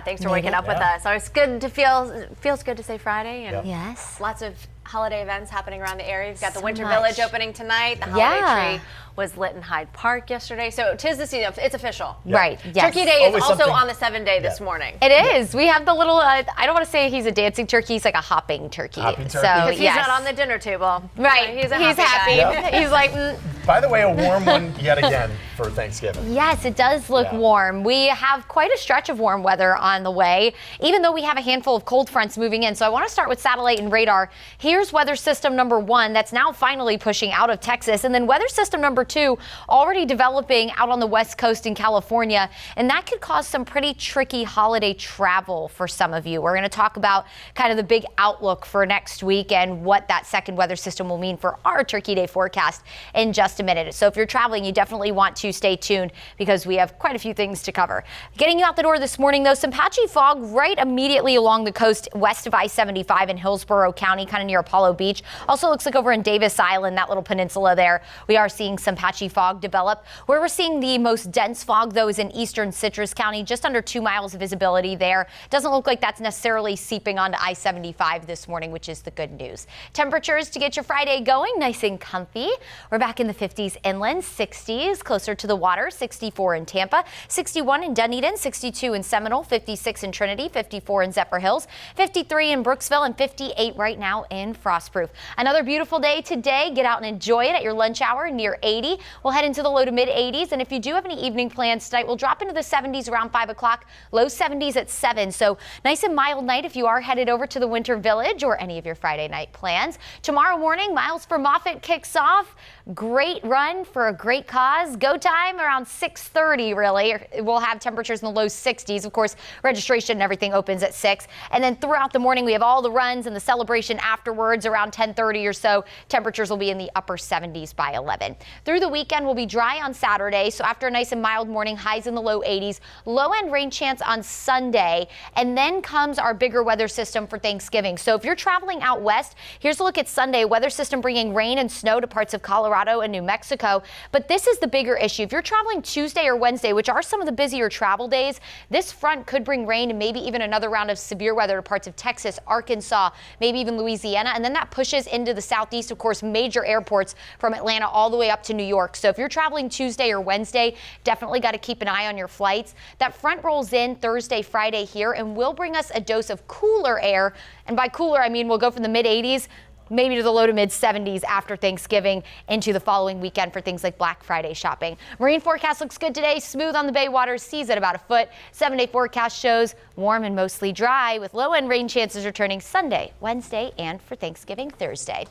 Thanks for waking up with us. So it's good to feels good to say Friday, and yes, lots of holiday events happening around the area. You've got the Winter much. Village opening tonight. The holiday tree was lit in Hyde Park yesterday. So 'tis the season. It's official. Right. Yes. Turkey Day is also on the 7th day this morning. It is. We have the little, I don't want to say he's a dancing turkey. He's like a hopping turkey. Hopping turkey. So he's not on the dinner table. Right. He's happy. guy. He's like, By the way, a warm one yet again for Thanksgiving. Yes, it does look warm. We have quite a stretch of warm weather on the way, even though we have a handful of cold fronts moving in. So I want to start with satellite and radar. Here's weather system number 1 that's now finally pushing out of Texas. And then weather system number 2 already developing out on the west coast in California. And that could cause some pretty tricky holiday travel for some of you. We're going to talk about kind of the big outlook for next week and what that second weather system will mean for our Turkey Day forecast in just a minute. So if you're traveling, you definitely want to stay tuned because we have quite a few things to cover. Getting you out the door this morning, though, some patchy fog right immediately along the coast west of I-75 in Hillsborough County, kind of near Apollo Beach. Also looks like over in Davis Island, that little peninsula there, we are seeing some patchy fog develop. Where we're seeing the most dense fog, though, is in eastern Citrus County, just under 2 miles of visibility there. Doesn't look like that's necessarily seeping onto I-75 this morning, which is the good news. Temperatures to get your Friday going nice and comfy. We're back in the 50s inland, 60s closer to the water, 64 in Tampa, 61 in Dunedin, 62 in Seminole, 56 in Trinity, 54 in Zephyr Hills, 53 in Brooksville, and 58 right now in Frostproof. Another beautiful day today. Get out and enjoy it at your lunch hour, near 80. We'll head into the low to mid 80s, and if you do have any evening plans tonight, we'll drop into the 70s around 5 o'clock, low 70s at 7. So nice and mild night if you are headed over to the Winter Village or any of your Friday night plans. Tomorrow morning, Miles for Moffett kicks off. Great run for a great cause. Go time around 6:30, really. We'll have temperatures in the low 60s. Of course, registration and everything opens at 6. And then throughout the morning, we have all the runs and the celebration afterwards around 10:30 or so. Temperatures will be in the upper 70s by 11. Through the weekend, we'll be dry on Saturday. So after a nice and mild morning, highs in the low 80s. Low-end rain chance on Sunday. And then comes our bigger weather system for Thanksgiving. So if you're traveling out west, here's a look at Sunday. Weather system bringing rain and snow to parts of Colorado and New Mexico. But this is the bigger issue. If you're traveling Tuesday or Wednesday, which are some of the busier travel days, this front could bring rain and maybe even another round of severe weather to parts of Texas, Arkansas, maybe even Louisiana. And then that pushes into the southeast, of course, major airports from Atlanta all the way up to New York. So if you're traveling Tuesday or Wednesday, definitely got to keep an eye on your flights. That front rolls in Thursday, Friday here and will bring us a dose of cooler air. And by cooler, I mean we'll go from the mid 80s maybe to the low to mid 70s after Thanksgiving into the following weekend for things like Black Friday shopping. Marine forecast looks good today. Smooth on the bay waters, seas at about a foot. 7-day forecast shows warm and mostly dry with low-end rain chances returning Sunday, Wednesday, and for Thanksgiving Thursday.